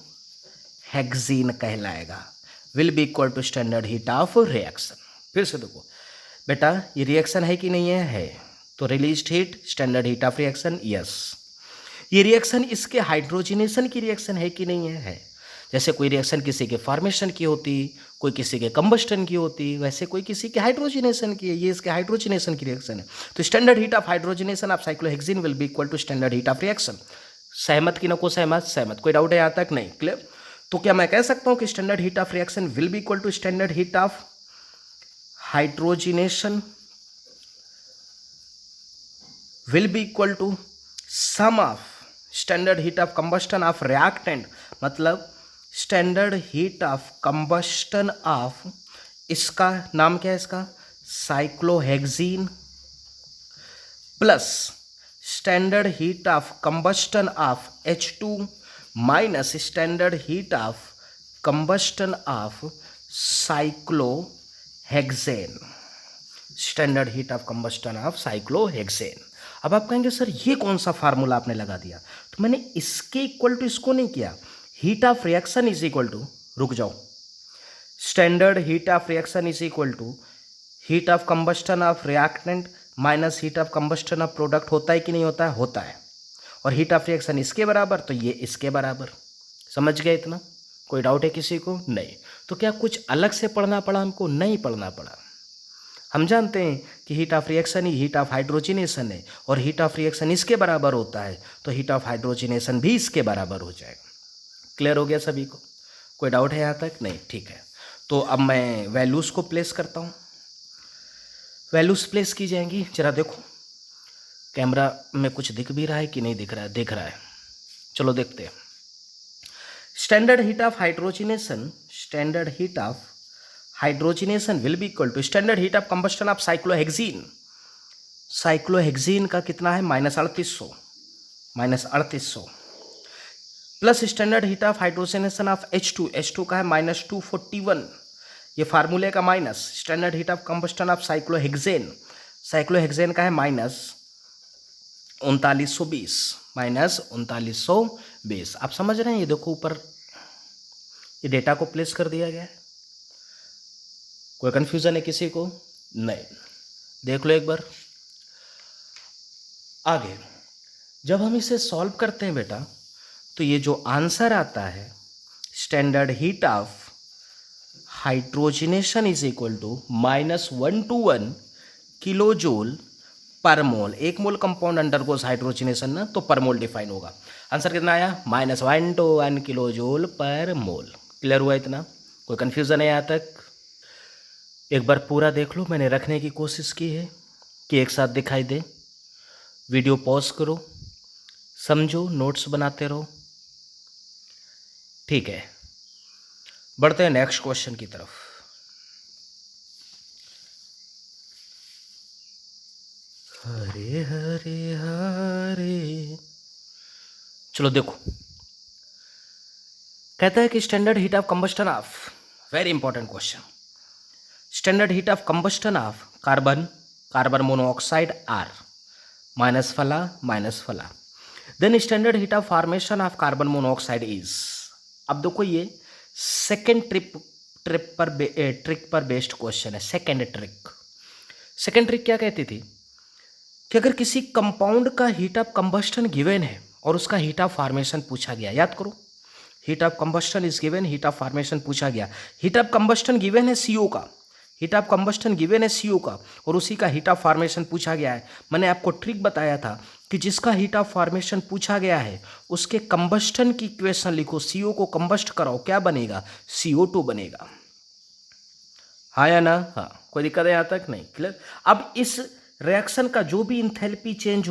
कहलाएगा। Will be equal to standard heat of reaction. फिर से देखो बेटा, ये रिएक्शन है कि नहीं है? है। तो released heat standard heat of reaction, yes. ये रिएक्शन इसके हाइड्रोजनेशन की रिएक्शन है कि नहीं है? जैसे कोई रिएक्शन किसी के फॉर्मेशन की होती, कोई किसी के कंबस्टन की होती, वैसे कोई किसी के हाइड्रोजनेशन की है। ये इसके हाइड्रोजनेशन की रिएक्शन है। तो standard heat of hydrogenation of cyclohexene will be equal to standard heat of reaction. सहमत की नको सहमत? सहमत। कोई डाउट है यहाँ तक? नहीं। क्लियर? तो क्या मैं कह सकता हूँ कि standard heat of reaction will be equal to standard heat of hydrogenation will be equal to sum of standard heat of combustion of reactant, मतलब standard heat of combustion of, इसका नाम क्या है इसका? Cyclohexene, plus standard heat of combustion of H2 minus standard heat of combustion of cyclohexane, standard heat of combustion of cyclohexane. अब आप कहेंगे sir ये कौन सा फार्मूला आपने लगा दिया? तो मैंने इसके इक्वल टू इसको नहीं किया। Heat of reaction is equal to, रुक जाओ, standard heat of reaction is equal to heat of combustion of reactant minus heat of combustion of product. होता है कि नहीं होता है? होता है। और हीट ऑफ रिएक्शन इसके बराबर, तो ये इसके बराबर। समझ गए इतना? कोई डाउट है किसी को? नहीं। तो क्या कुछ अलग से पढ़ना पड़ा हमको? नहीं पढ़ना पड़ा। हम जानते हैं कि heat of reaction he heat of hydrogenation है, और हीट ऑफ रिएक्शन इसके बराबर होता है, तो हीट ऑफ हाइड्रोजनेशन भी इसके बराबर हो जाएगा। क्लियर हो गया सभी को? कोई डाउट है यहाँ तक? नहीं। ठीक है, तो अब मैं वैल्यूज़ को प्लेस करता हूँ। वैल्यूज़ प्लेस की जाएंगी, जरा देखो कैमरा में कुछ दिख भी रहा है कि नहीं दिख रहा है? दिख रहा है। चलो देखते हैं। Standard heat of hydrogenation, standard heat of hydrogenation will be equal to standard heat of combustion of cyclohexene. Cyclohexene का कितना है? -3800 plus standard heat of hydrogenation of H2, H2 का है -241। ये फार्मूले का minus standard heat of combustion of cyclohexane, cyclohexane का है -3920। आप समझ रहे हैं? ये देखो ऊपर ये डेटा को प्लेस कर दिया गया है। कोई कंफ्यूजन है किसी को? नहीं। देख लो एक बार आगे। जब हम इसे सॉल्व करते हैं बेटा, तो ये जो आंसर आता है standard heat of hydrogenation is equal to -121 kilo joule per mole. एक मोल कंपाउंड अंडरगोज हाइड्रोजनेशन ना, तो पर मोल डिफाइन होगा। आंसर कितना आया? -121 kilo joule per mole. Clear हुआ इतना? कोई कंफ्यूजन है यहाँ तक? एक बार पूरा देख लो। मैंने रखने की कोशिश की है कि एक साथ दिखाई दे। वीडियो पॉज करो, समझो, नोट्स बनाते रहो। ठीक है, बढ़ते हैं नेक्स्ट क्वेश्चन की तरफ। हरे हरे हरे। चलो देखो, कहता है कि standard heat of combustion of, very important question, standard heat of combustion of carbon monoxide are minus फला, then standard heat of formation of carbon monoxide is. अब देखो ये सेकेंड ट्रिक पर बेस्ड क्वेश्चन है। सेकेंड ट्रिक क्या कहती थी कि अगर किसी कंपाउंड का हीट ऑफ कंबस्टन गिवन है और उसका हीट ऑफ फॉर्मेशन पूछा गया, याद करो, heat of combustion is given, heat of formation पूछा गया। हीट ऑफ कंबस्टन गिवन है CO का, हीट ऑफ कंबस्टन गिवन है CO का, और उसी का हीट ऑफ फॉर्मेशन पूछा गया है। मैंने आपको ट्रिक बताया था कि जिसका हीट ऑफ फॉर्मेशन पूछा गया है उसके कंबस्टन की इक्वेशन लिखो, CO को कंबस्ट कराओ, क्या बनेगा? CO2 बनेगा। हाँ या ना? हाँ। कोई दिक्कत है यहाँ तक? नहीं। क्लियर? अब इस रिएक्शन का जो भी इंथैल्पी चेंज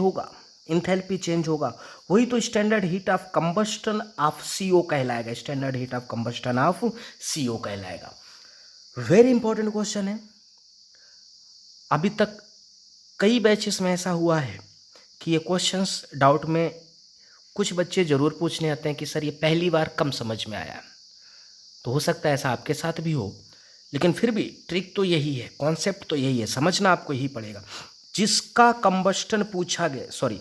होगा वही तो standard heat of combustion of CO कहलाएगा। Standard heat of combustion of CO कहलाएगा। वेरी इंपॉर्टेंट क्वेश्चन है। अभी तक कई बैचेस में ऐसा हुआ है कि ये क्वेश्चंस डाउट में कुछ बच्चे ज़रूर पूछने आते हैं कि सर ये पहली बार कम समझ में आया। तो हो सकता है ऐसा आपके साथ भी हो, लेकिन फिर भी ट्रिक तो यही है, कॉन्सेप्ट तो यही है, समझना आपको यही पड़ेगा। जिसका कंबस्टन पूछा गया, सॉरी,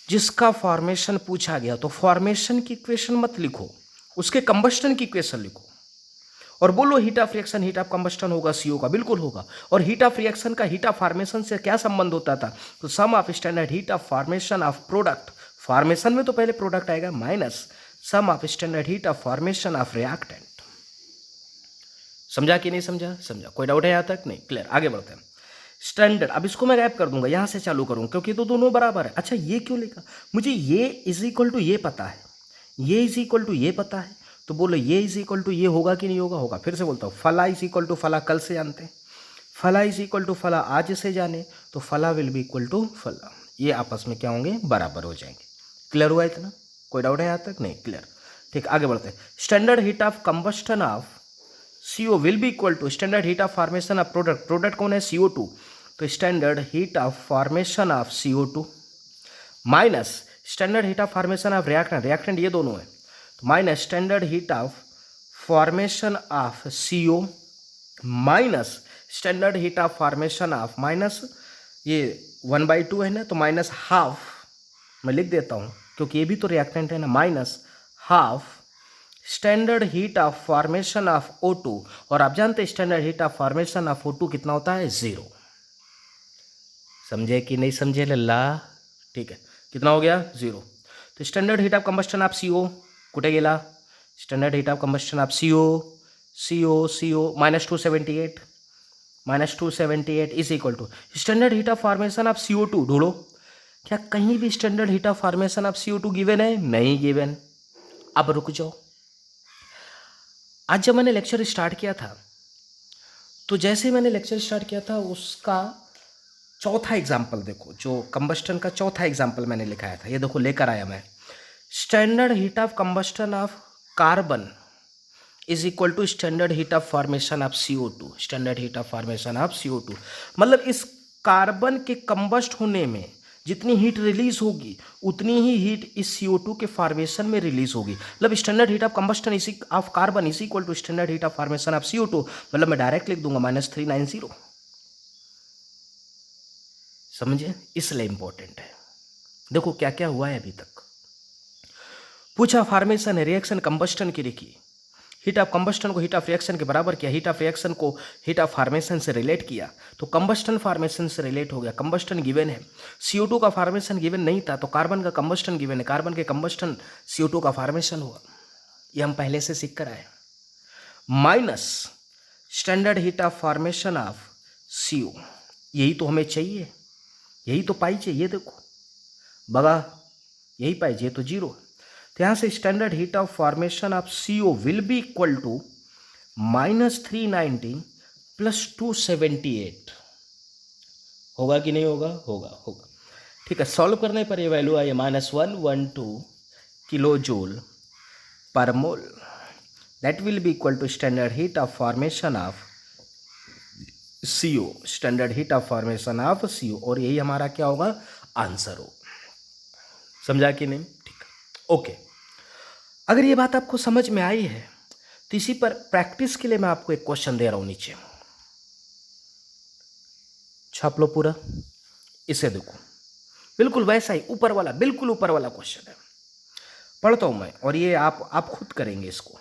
जिसका फॉर्मेशन पूछा गया, तो फॉर्मेशन की इक्वेशन मत लिखो, उसके कंबस्टन की इक्वेशन लिखो और बोलो heat of reaction, heat of combustion होगा CO का, बिल्कुल होगा। और हीट ऑफ रिएक्शन का हीट ऑफ फॉर्मेशन से क्या संबंध होता था? तो sum of standard heat of formation of product formation में तो पहले प्रोडक्ट आएगा minus sum of standard heat of formation of reactant. समझा कि नहीं समझा? समझा। कोई डाउट है यहाँ तक? नहीं, क्लियर। आगे बढ़ते हैं। स्टैंडर्ड, अब इसको मैं गायब कर दूंगा, यहाँ से चालू करूँ क्योंकि तो दोनों बराबर है। अच्छा ये क्यों लिखा? मुझे ये इज इक्वल टू ये पता है, ये इज इक्वल टू ये पता है, तो बोलो ये इज इक्वल टू ये होगा कि नहीं होगा? होगा। फिर से बोलता हूँ, फला इज इक्वल टू फला कल से जानते हैं, फला इज इक्वल टू फला आज से जाने, तो फला विल बी इक्वल टू फला, ये आपस में क्या होंगे? बराबर हो जाएंगे। क्लियर हुआ इतना? कोई डाउट है यहाँ तक? नहीं, क्लियर। ठीक, आगे बढ़ते हैं। Standard heat of combustion of CO will be equal to standard heat of formation of product, product कौन है? CO2, तो standard heat of formation of CO2 minus standard heat of formation of reactant, reactant ये दोनों है, तो minus standard heat of formation of CO minus standard heat of formation of, minus ये 1/2 है ना, तो माइनस हाफ, मैं लिख देता हूँ क्योंकि ये भी तो रिएक्टेंट है ना, minus half standard heat of formation of O2, और आप जानते हैं standard heat of formation of O2 कितना होता है? 0। समझे कि नहीं समझे लल्ला? ठीक है, कितना हो गया? 0। तो standard heat of combustion of CO कुठे गेला? Standard heat of combustion of CO minus 278, minus 278 is equal to standard heat of formation of CO2 ढूंढो। क्या कहीं भी standard heat of formation of CO2 given है? नहीं गिवन। अब रुक जाओ, आज जब मैंने लेक्चर स्टार्ट किया था, तो जैसे मैंने लेक्चर स्टार्ट किया था उसका चौथा एग्जाम्पल देखो, जो कंबस्टन का चौथा एग्जाम्पल मैंने लिखाया था, ये देखो लेकर आया मैं। Standard heat of combustion of carbon is equal to standard heat of formation of CO2, standard heat of formation of CO2, मतलब इस कार्बन के कंबस्ट होने में जितनी हीट रिलीज होगी उतनी ही हीट इस CO2 के फॉर्मेशन में रिलीज होगी। मतलब स्टैंडर्ड हीट ऑफ कंबस्टन इसी of carbon is equal to standard heat of formation of CO2, मतलब मैं डायरेक्ट लिख दूंगा -390। समझे? इसलिए इंपॉर्टेंट है। देखो क्या क्या हुआ है अभी तक। पूछा फॉर्मेशन रिएक्शन कंबस्टन की लिखी, हीट ऑफ कंबस्टन को हीट ऑफ रिएक्शन के बराबर किया, हीट ऑफ रिएक्शन को हीट ऑफ फॉर्मेशन से रिलेट किया, तो कंबस्टन फॉर्मेशन से रिलेट हो गया। कंबस्टन गिवन है, CO2 का फॉर्मेशन गिवन नहीं था, तो कार्बन का कंबस्टन गिवन है, कार्बन के कंबस्टन CO2 का फॉर्मेशन हुआ, ये हम पहले से सीख कर आए। Minus standard heat of formation of CO, यही तो हमें चाहिए, यही तो पाई चाहिए। देखो बगा, यही पाई चाहिए, तो 0। तो यहाँ से standard heat of formation of CO will be equal to -390 plus 278। होगा कि नहीं होगा? होगा, होगा। ठीक है, सॉल्व करने पर ये value I -112 kilo joule per mole, that will be equal to standard heat of formation of CO, standard heat of formation of CO, और यही हमारा क्या होगा? आंसर हो। समझा कि नहीं? ठीक, ओके। अगर ये बात आपको समझ में आई है तो इसी पर प्रैक्टिस के लिए मैं आपको एक क्वेश्चन दे रहा हूं, नीचे छाप लो पूरा, इसे देखो, बिल्कुल वैसा ही ऊपर वाला, बिल्कुल ऊपर वाला क्वेश्चन है। पढ़ता हूं मैं, और ये आप खुद करेंगे इसको।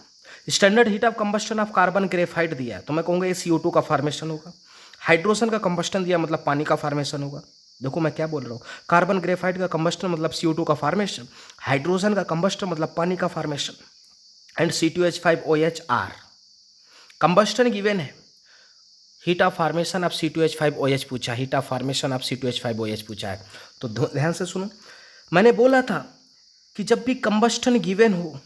Standard heat of combustion of carbon graphite दिया है, तो मैं कहूंगा ये CO2 का फॉर्मेशन होगा। हाइड्रोजन का कंबस्टन दिया मतलब पानी का फॉर्मेशन होगा। देखो मैं क्या बोल रहा हूँ, कार्बन ग्रेफाइट का कंबस्टन मतलब CO2 का फॉर्मेशन, हाइड्रोजन का कंबस्टन मतलब पानी का formation, and C2H5OH R combustion given है। Heat of formation of C2H5OH पूछा, heat of formation of C2H5OH पूछा है। तो ध्यान से सुनो, मैंने बोला था कि जब भी कंबस्टन गिवन हो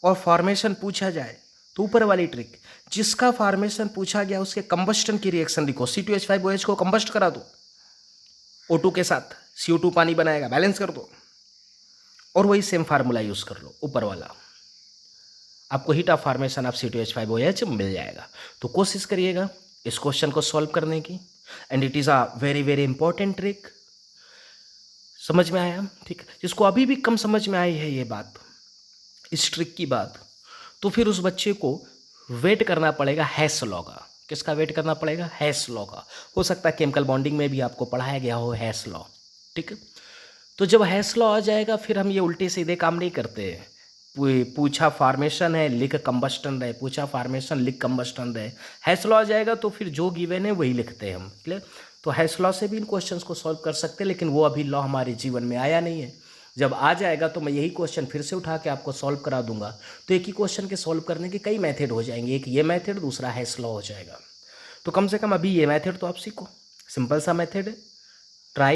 और फॉर्मेशन पूछा जाए तो ऊपर वाली ट्रिक, जिसका फॉर्मेशन पूछा गया उसके कंबस्टन की रिएक्शन लिखो। C2H5OH को कंबस्ट करा दो O2 के साथ, CO2 पानी बनाएगा, बैलेंस कर दो, और वही सेम फार्मूला यूज कर लो ऊपर वाला, आपको heat of formation of C2H5OH मिल जाएगा। तो कोशिश करिएगा इस क्वेश्चन को सॉल्व करने की, and it is a very very important trick. समझ में आया? ठीक, जिसको अभी भी कम समझ में आई है ये बात, इस ट्रिक की बात, तो फिर उस बच्चे को वेट करना पड़ेगा हैश लॉ का। किसका वेट करना पड़ेगा? हैश लॉ का। हो सकता है केमिकल बॉन्डिंग में भी आपको पढ़ाया गया हो हैश लॉ। ठीक है, तो जब हैश लॉ आ जाएगा फिर हम ये उल्टे सीधे काम नहीं करते। पूछा फॉर्मेशन है लिख कंबस्टन रहे, पूछा फॉर्मेशन लिख कंबस्टन रहे, हैश लॉ आ जाएगा तो फिर जो गिवन है वही लिखते हैं हम। क्लियर? तो हैश लॉ से भी इन क्वेश्चंस को सॉल्व कर सकते हैं, लेकिन वो अभी लॉ हमारे जीवन में आया नहीं है। जब आ जाएगा तो मैं यही क्वेश्चन फिर से उठा के आपको सॉल्व करा दूंगा। तो एक ही क्वेश्चन के सॉल्व करने के कई मेथड हो जाएंगे, एक ये मेथड, दूसरा हैश लॉ हो जाएगा। तो कम से कम अभी ये मेथड तो आप सीखो, सिंपल सा मेथड है। ट्राई